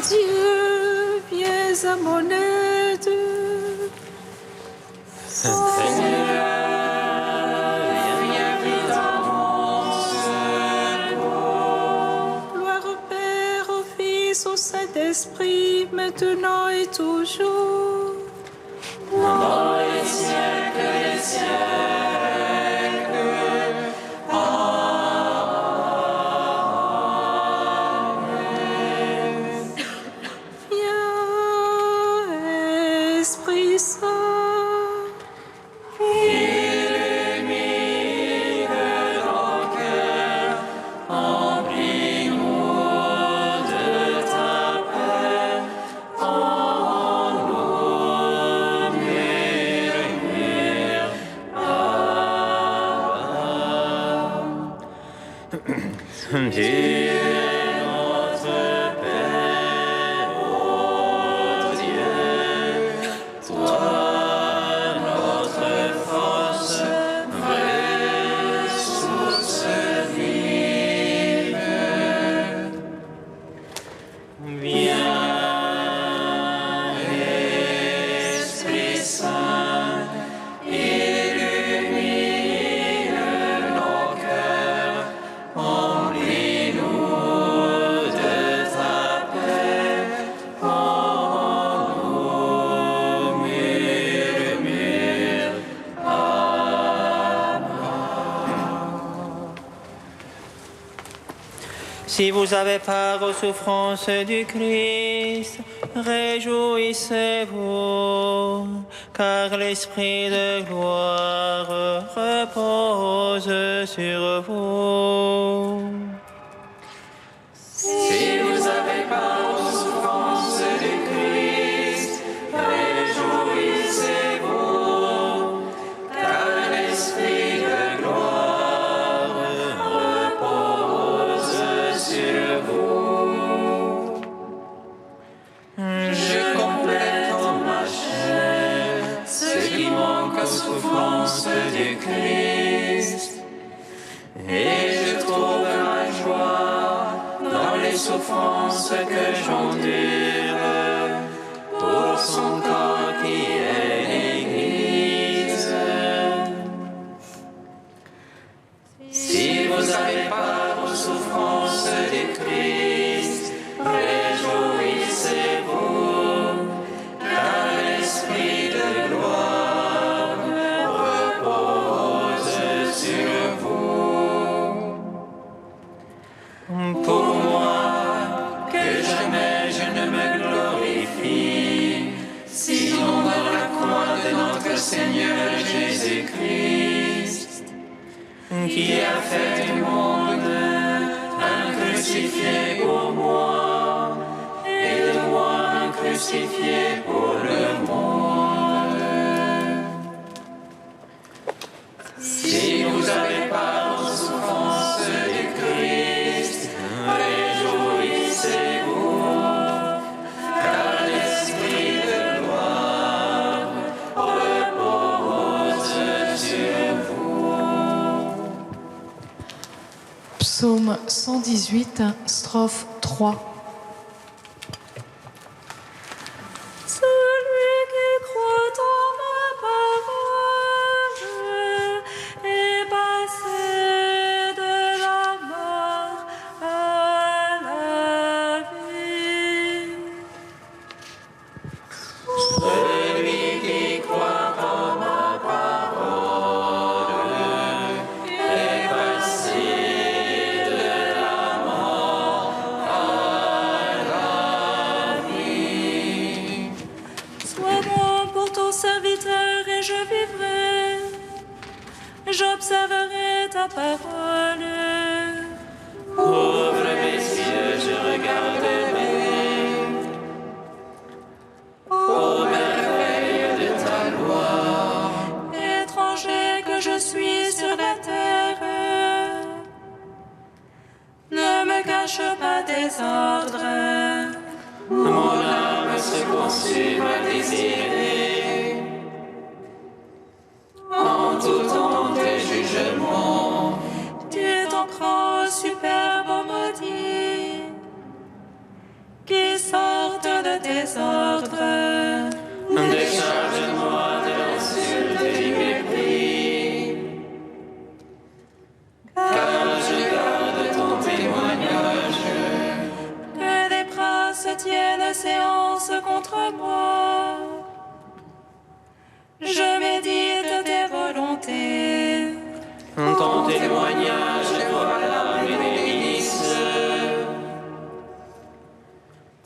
Dieu, viens à mon aide. Seigneur, viens vite à mon secours. Gloire au Père, au Fils, au Saint-Esprit, maintenant et toujours. Dans les siècles des siècles. Esprit Saint, Illumine nos cœurs, emplis-nous de ta paix, en nous murmure. Dieu est notre Père, ô Dieu, toi notre force, vraie source vive. Viens, Esprit Saint, illumine nos cœurs, emplis-nous de ta paix, en nous murmure. Si vous avez part aux souffrances du Christ, réjouissez-vous, car l'Esprit de gloire repose sur vous. Si vous avez part aux souffrances du Christ, réjouissez-vous, car l'Esprit de gloire repose sur vous. Je complète en ma chair ce qui manque aux souffrances du Christ, et je trouve ma joie dans les souffrances que j'endure pour son corps qui est l'Église. Si vous avez part aux souffrances du Christ, réjouissez-vous, car l'Esprit de gloire repose sur vous. Pour moi, que jamais je ne me glorifie, sinon dans la croix de notre Seigneur Jésus-Christ, qui a fait du monde un crucifié pour moi, et de moi un crucifié pour le monde. Si vous avez part aux souffrances du Christ, réjouissez-vous, car l'Esprit de gloire repose sur vous. Psaume 118, strophe 3. celui qui croit en ma parole est passé de la mort à la vie. Celui qui croit en ma parole est passé de la mort à la vie. Sois bon pour ton serviteur et je vivrai. J'observerai ta parole. Ouvre mes yeux, je regarderai aux merveilles de ta loi. Étranger que je suis sur la terre, ne me cache pas tes ordres. Mon âme se consume à désirer en tout temps tes jugements. Tu es ton grand superbe maudit qui sort contre moi. Je médite tes volontés. Ton témoignage, voilà mes délices.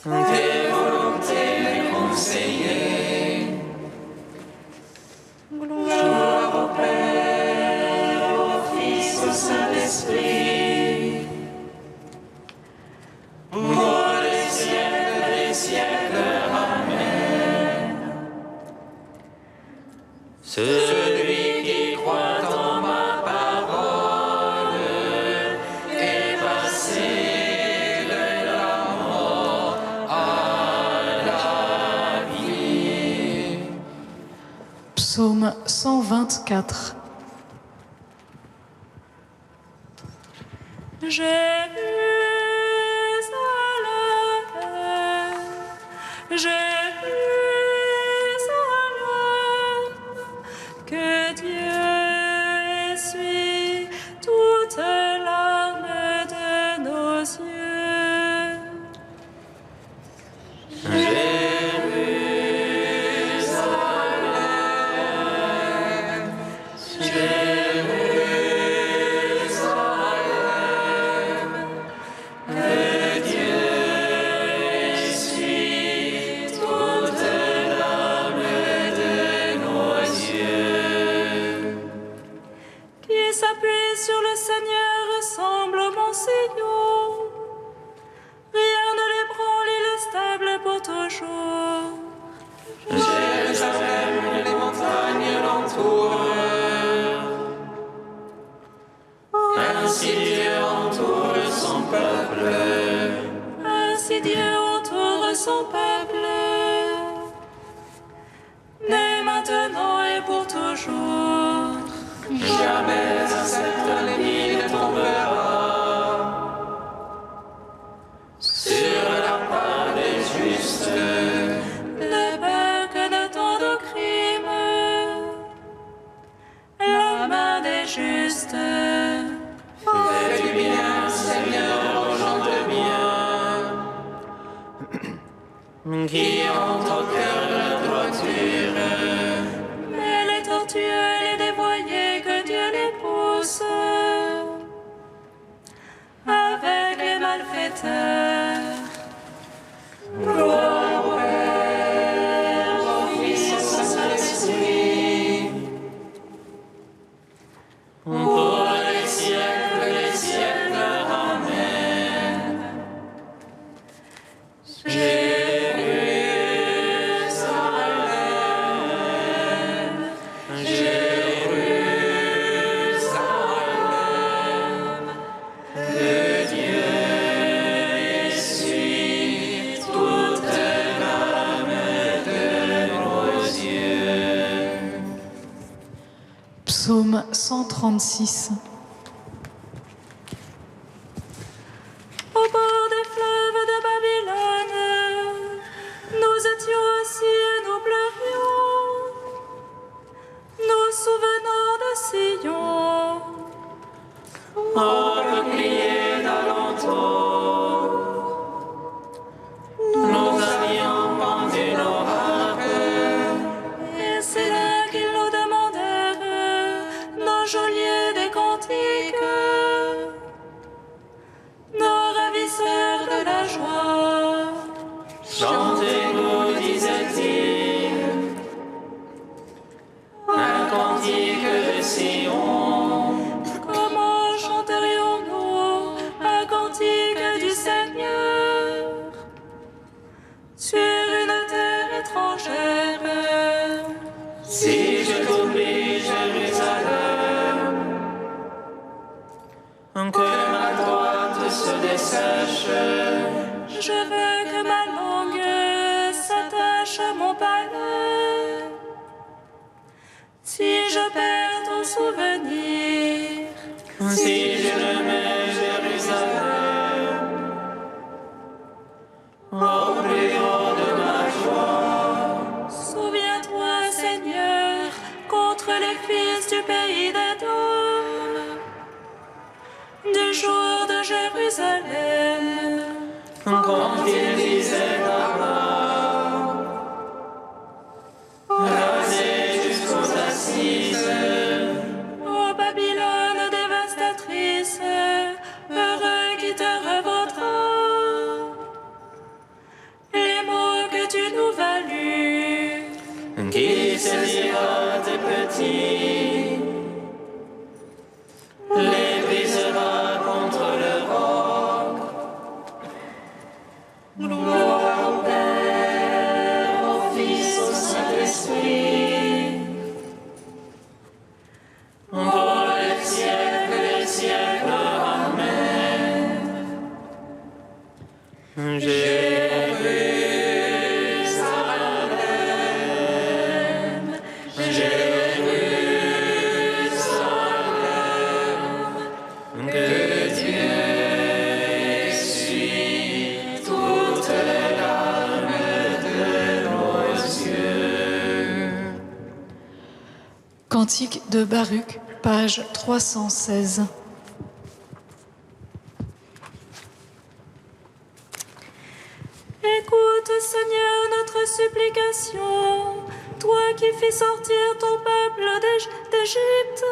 Tes volontés, mes conseillers. Gloire au Père, au Fils, au Saint-Esprit. Pour les siècles des siècles. Amen. Celui qui croit en ma parole est passé de la mort à la vie. Psaume 124. Jérusalem, que Dieu essuie toute larme de nos yeux. Qui s'appuie sur le Seigneur ressemble au Mont Sion. Rien ne l'ébranle, il est stable pour toujours. Jérusalem, les montagnes l'entourent. Ainsi Dieu entoure son peuple. Ainsi Dieu entoure son peuple, dès maintenant et pour toujours. Jamais un sceptre ennemi ne tombera sur la part des justes. Ne peur que de tant de crimes, la main des justes. Fais du bien, Seigneur, aux gens de bien, qui ont au cœur la droiture. Mais les tortueux et les dévoyés, que Dieu les pousse avec les malfaiteurs. Gloire au Père, au Fils, au Saint-Esprit, pour les siècles des siècles. Amen. Jérusalem, que Dieu essuie toute larme de nos yeux. Psaume 136. Au bord des fleuves de Babylone, nous étions assis et nous pleurions, nous souvenons de Sion. Au peuplier d'alentour, nous avions pendu nos harpes. Et c'est là qu'ils nous demandèrent nos geôliers des cantiques, nos ravisseurs de la joie. Chantez-nous, disait-il, un cantique de Sion. Comment chanterions-nous un cantique du Seigneur sur une terre étrangère? Si je t'oublie, Jérusalem, que ma droite se dessèche. Je veux que ma langue s'attache à mon palais. Si je perds ton souvenir, Si je ne mets Jérusalem au plus haut de ma joie, souviens-toi, Seigneur, contre les fils du pays d'Édom, du jour de Jérusalem. quand il disait là-bas, nuit, les brisera contre le roc. Gloire au Père, au Fils, au Saint-Esprit, pour les siècles des siècles. Amen. Cantique de Baruch, page 316. Écoute, Seigneur, notre supplication, toi qui fis sortir ton peuple d'Égypte.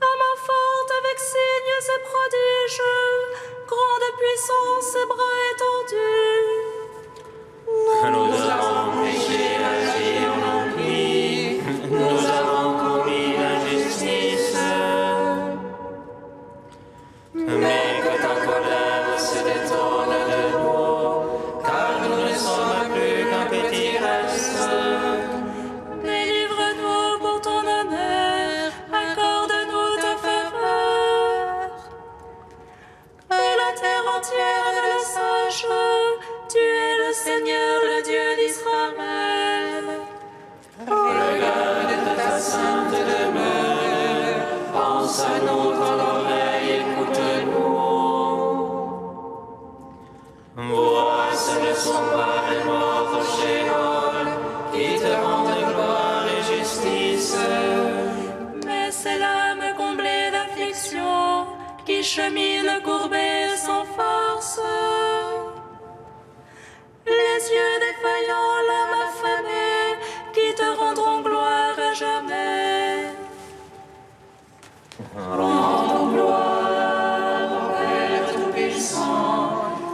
À main forte avec signes et prodiges, grande puissance et bras étendus. Nous avons péché, agi en oubli, nous avons commis l'injustice. Mais que ta colère se détourne de nous, car nous ne sommes plus qu'un petit reste. Délivre-nous pour ton honneur, accorde-nous ta faveur. Que la terre entière le sache, tu es le Seigneur, le Dieu d'Israël. Regarde de ta sainte demeure, pense à nous, ton oreille, écoute-nous. Vois, ce ne sont pas les morts au Sheol qui te rendent gloire et justice, Mais c'est l'âme comblée d'affliction qui chemine courbée sans force. Les yeux défaillants, l'âme affamée, qui te rendront gloire à jamais. Rendons gloire au Père Tout-Puissant,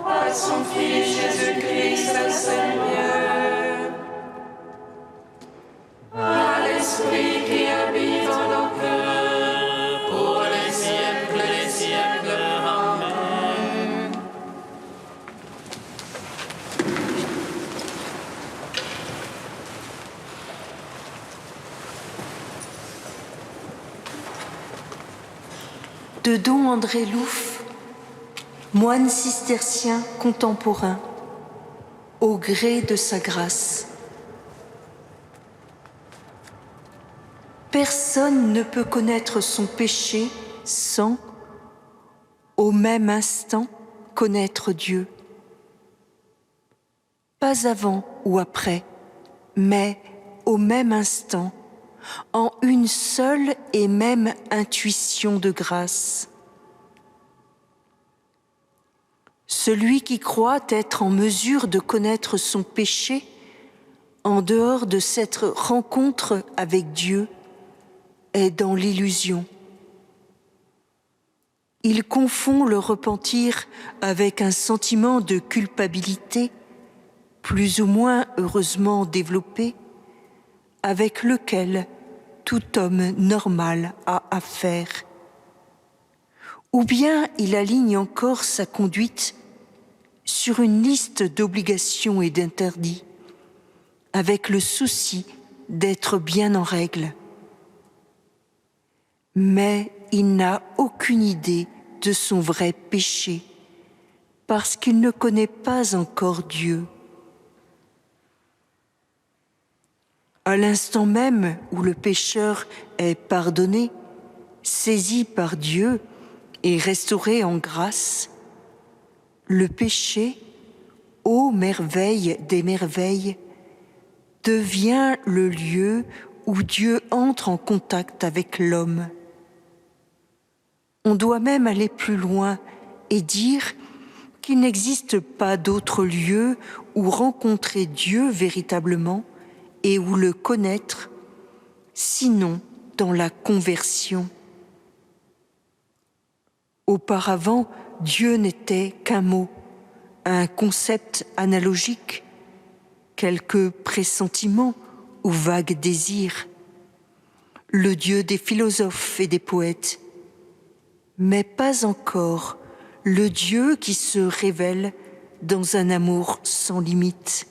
à son Fils Jésus-Christ le Seigneur, à l'Esprit qui habite en nos cœurs, pour les siècles des siècles. Amen. De Don André Louf, moine cistercien contemporain, au gré de sa grâce. Personne ne peut connaître son péché sans, au même instant, connaître Dieu. Pas avant ou après, mais au même instant, en une seule et même intuition de grâce. Celui qui croit être en mesure de connaître son péché en dehors de cette rencontre avec Dieu est dans l'illusion. Il confond le repentir avec un sentiment de culpabilité, plus ou moins heureusement développé, avec lequel tout homme normal a affaire. Ou bien il aligne encore sa conduite sur une liste d'obligations et d'interdits, avec le souci d'être bien en règle. Mais il n'a aucune idée de son vrai péché, parce qu'il ne connaît pas encore Dieu. À l'instant même où le pécheur est pardonné, saisi par Dieu et restauré en grâce, le péché, ô merveille des merveilles, devient le lieu où Dieu entre en contact avec l'homme. On doit même aller plus loin et dire qu'il n'existe pas d'autre lieu où rencontrer Dieu véritablement et où le connaître, sinon dans la conversion. Auparavant, Dieu n'était qu'un mot, un concept analogique, quelques pressentiments ou vagues désirs. le Dieu des philosophes et des poètes, mais pas encore le Dieu qui se révèle dans un amour sans limite.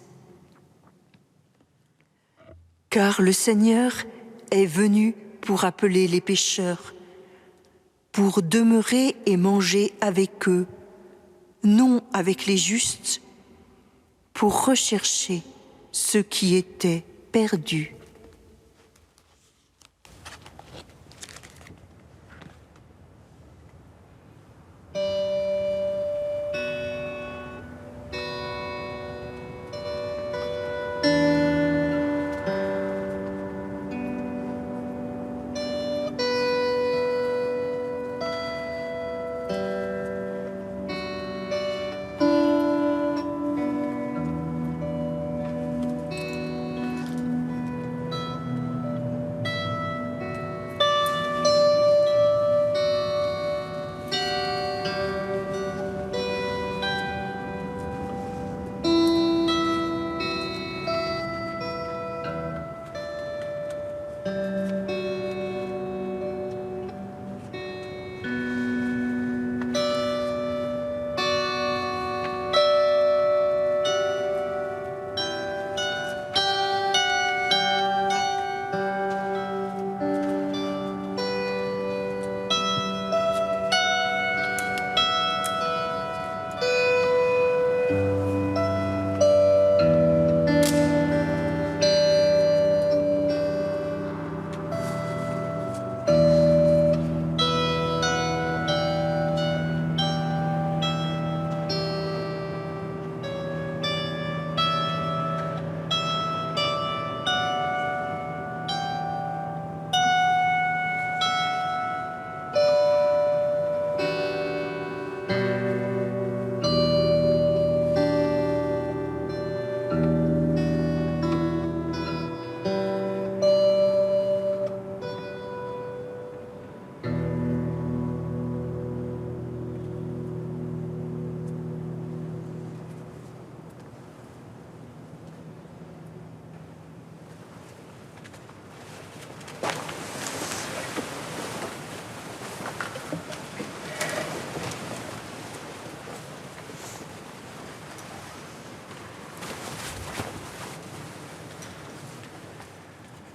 Car le Seigneur est venu pour appeler les pécheurs, pour demeurer et manger avec eux, non avec les justes, pour rechercher ceux qui étaient perdus.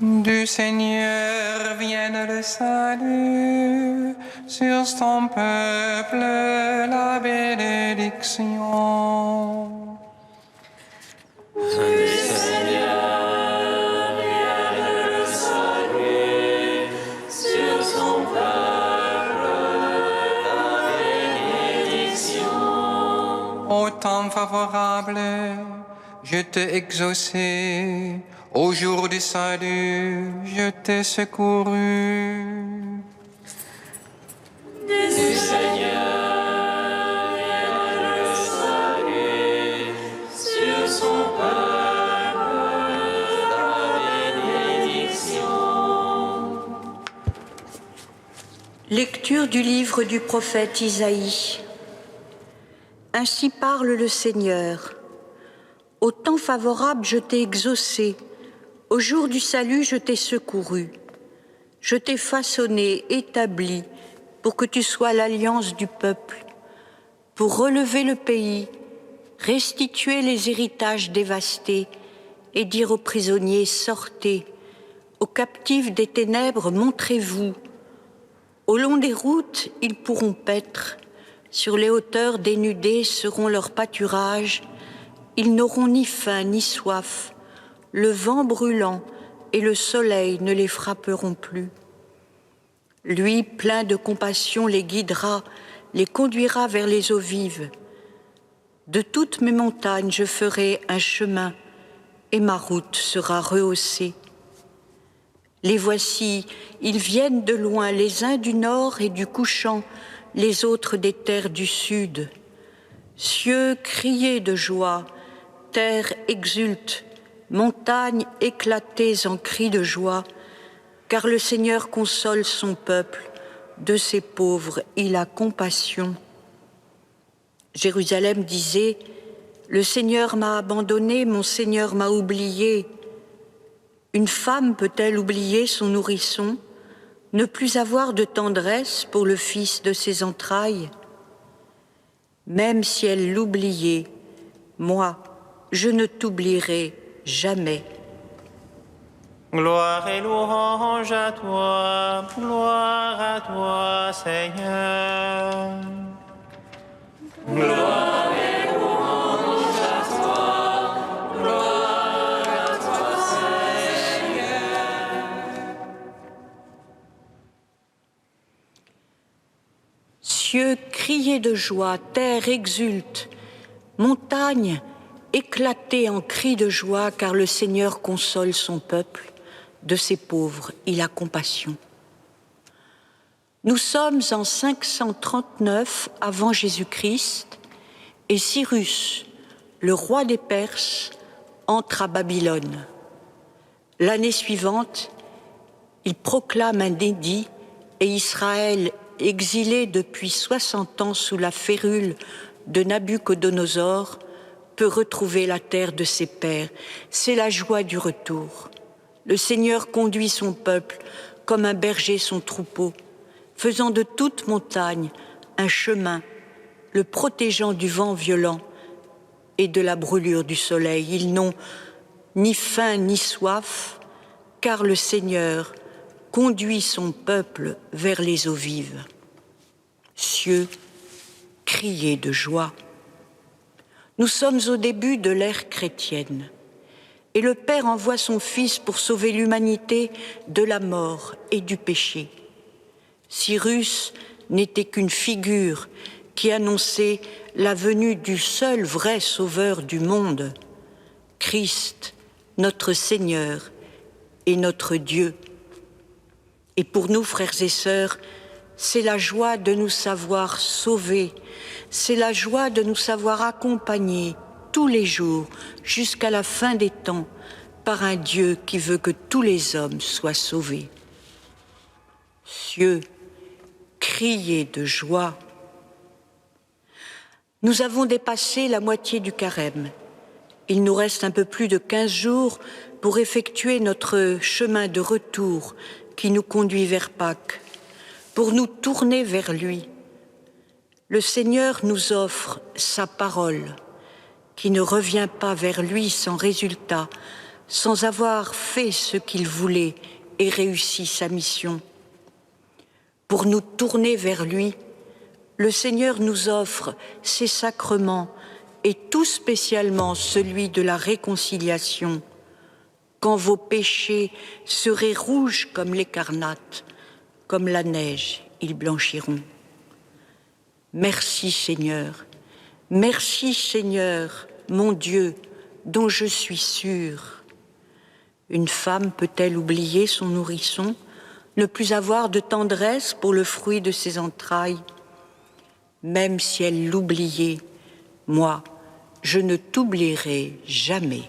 Du Seigneur vienne le salut, sur son peuple la bénédiction. Du Seigneur vienne le salut, sur son peuple la bénédiction. Au temps favorable, je t'ai exaucé. Au jour du salut, je t'ai secouru. Du Seigneur vienne le salut, sur son peuple la bénédiction. Lecture du livre du prophète Isaïe. Ainsi parle le Seigneur. Au temps favorable, je t'ai exaucé. Au jour du salut, je t'ai secouru. Je t'ai façonné, établi, pour que tu sois l'alliance du peuple, pour relever le pays, restituer les héritages dévastés et dire aux prisonniers, sortez, aux captifs des ténèbres, montrez-vous. Au long des routes, ils pourront paître, sur les hauteurs dénudées seront leurs pâturages, ils n'auront ni faim ni soif. Le vent brûlant et le soleil ne les frapperont plus. Lui, plein de compassion, les guidera, les conduira vers les eaux vives. De toutes mes montagnes, je ferai un chemin et ma route sera rehaussée. Les voici, ils viennent de loin, les uns du nord et du couchant, les autres des terres du sud. Cieux, criez de joie, terre exulte, montagnes éclatées en cris de joie, car le Seigneur console son peuple, de ses pauvres il a compassion. Jérusalem disait, le Seigneur m'a abandonné, mon Seigneur m'a oublié. Une femme peut-elle oublier son nourrisson, ne plus avoir de tendresse pour le fils de ses entrailles. Même si elle l'oubliait, moi, je ne t'oublierai jamais. Gloire et louange à toi, Seigneur. Gloire et louange à toi, Seigneur. Cieux, criez de joie, terre exulte, montagne, éclatez en cris de joie, car le Seigneur console son peuple. De ses pauvres, il a compassion. Nous sommes en 539 avant Jésus-Christ et Cyrus, le roi des Perses, entre à Babylone. L'année suivante, il proclame un édit et Israël, exilé depuis 60 ans sous la férule de Nabuchodonosor, peut retrouver la terre de ses pères. C'est la joie du retour. Le Seigneur conduit son peuple comme un berger son troupeau, faisant de toute montagne un chemin, le protégeant du vent violent et de la brûlure du soleil. Ils n'ont ni faim ni soif, car le Seigneur conduit son peuple vers les eaux vives. Cieux, criez de joie. Nous sommes au début de l'ère chrétienne. Et le Père envoie son Fils pour sauver l'humanité de la mort et du péché. Cyrus n'était qu'une figure qui annonçait la venue du seul vrai Sauveur du monde, Christ, notre Seigneur et notre Dieu. Et pour nous, frères et sœurs, c'est la joie de nous savoir sauvés, c'est la joie de nous savoir accompagnés tous les jours, jusqu'à la fin des temps, par un Dieu qui veut que tous les hommes soient sauvés. Cieux, criez de joie. Nous avons dépassé la moitié du carême. Il nous reste un peu plus de 15 jours pour effectuer notre chemin de retour qui nous conduit vers Pâques, pour nous tourner vers lui. Le Seigneur nous offre sa parole, qui ne revient pas vers lui sans résultat, sans avoir fait ce qu'il voulait et réussi sa mission. Pour nous tourner vers lui, le Seigneur nous offre ses sacrements et tout spécialement celui de la réconciliation. Quand vos péchés seraient rouges comme l'écarlate, comme la neige, ils blanchiront. Merci Seigneur, mon Dieu, dont je suis sûre. Une femme peut-elle oublier son nourrisson, ne plus avoir de tendresse pour le fruit de ses entrailles? Même si elle l'oubliait, moi, je ne t'oublierai jamais.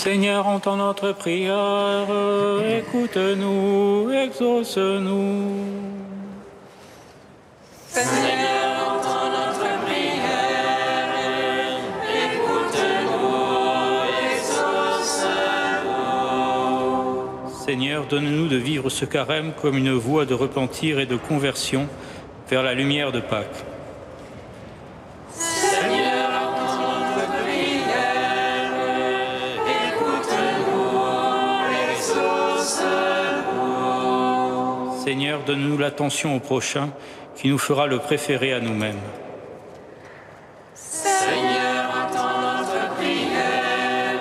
Seigneur, entends notre prière, écoute-nous, exauce-nous. Seigneur, entends notre prière, écoute-nous, exauce-nous. Seigneur, donne-nous de vivre ce carême comme une voie de repentir et de conversion vers la lumière de Pâques. Seigneur, entends notre prière, écoute-nous, exauce-nous. Seigneur, donne-nous l'attention au prochain qui nous fera le préférer à nous-mêmes. Seigneur, entends notre prière,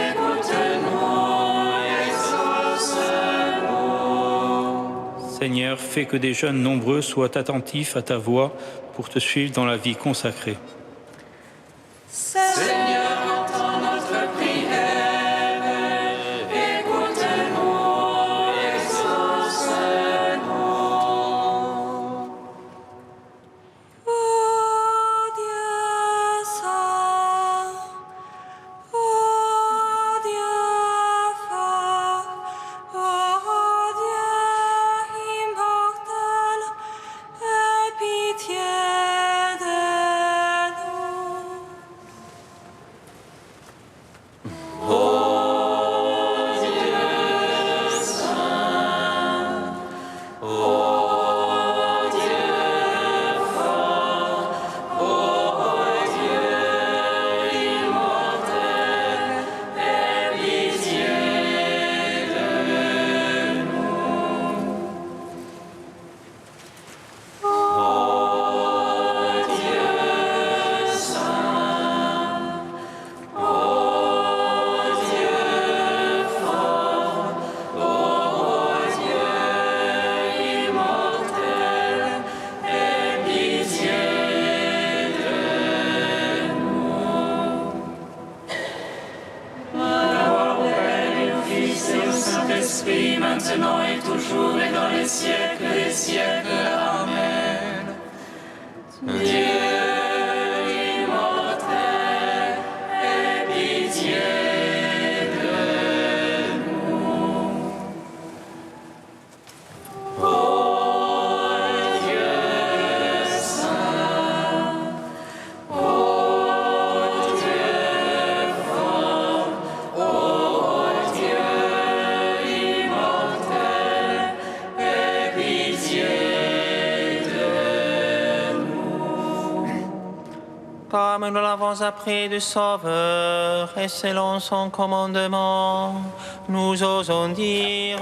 écoute-nous, exauce-nous. Seigneur, fais que des jeunes nombreux soient attentifs à ta voix pour te suivre dans la vie consacrée. Seigneur, entends notre prière, écoute-nous, exauce-nous. Ô Dieu saint, ô Dieu fort, ô Dieu immortel, aie pitié de nous. Saint-Esprit, maintenant et toujours et dans les siècles des siècles. Amen. Dieu immortel, aie pitié de nous. Ô Dieu saint, ô Dieu fort, ô Dieu immortel, aie pitié de nous. Comme nous l'avons appris du Sauveur, et selon son commandement, nous osons dire: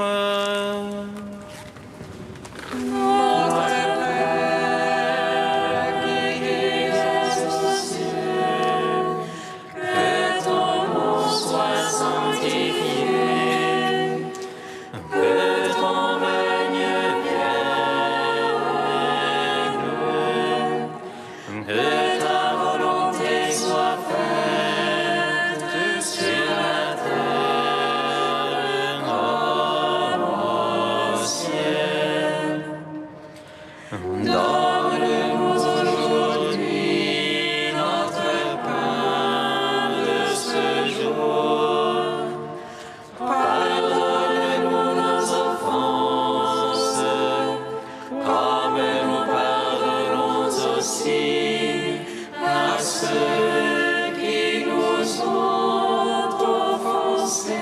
Notre Père, qui es aux cieux, que ton nom soit sanctifié, que ton règne vienne, que ta volonté soit faite sur la terre comme au ciel. Donne-nous aujourd'hui notre pain de ce jour. Pardonne-nous nos offenses, comme nous pardonnons aussi à ceux qui nous ont offensés.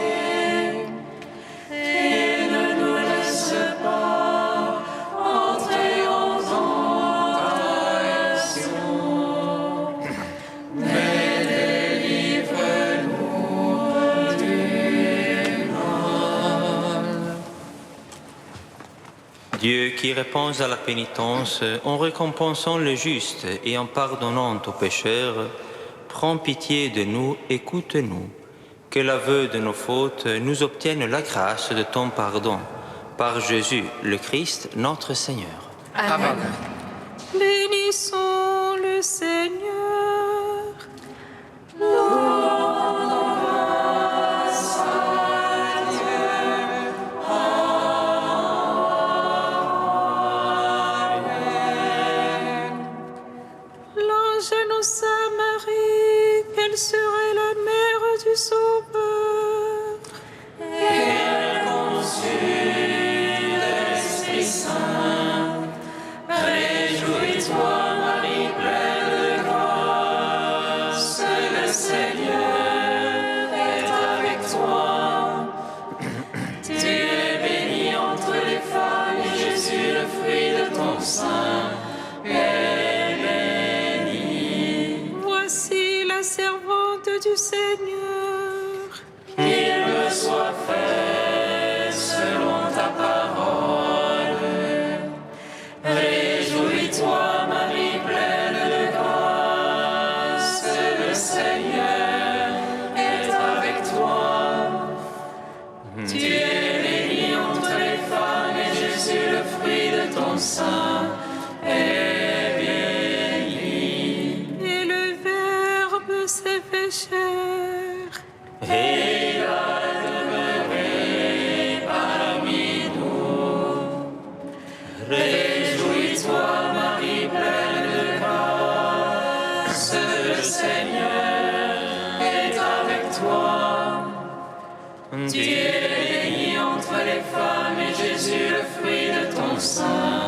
Et ne nous laisse pas entrer en tentation, mais délivre-nous du mal. Dieu qui répond à la pénitence en récompensant le juste et en pardonnant aux pécheurs, prends pitié de nous, écoute-nous. Que l'aveu de nos fautes nous obtienne la grâce de ton pardon. Par Jésus, le Christ, notre Seigneur. Amen. Bénissons le Seigneur. L'ange annonça à Marie qu'elle serait la mère du Sauveur. toi. Tu es bénie entre les femmes et Jésus, le fruit de ton sein, est béni. Voici la servante du Seigneur. Qu'il me soit fait selon ta parole. Réjouis-toi, Marie pleine de grâce, le Seigneur est avec toi. Tu es bénie entre les femmes et Jésus, le fruit de ton sein, est béni. Et le Verbe s'est fait chair. Et il a demeuré parmi nous. Réjouis-toi, Marie pleine de grâce, le Seigneur est avec toi. Tu es bénie entre les femmes et Jésus, le fruit de ton sein,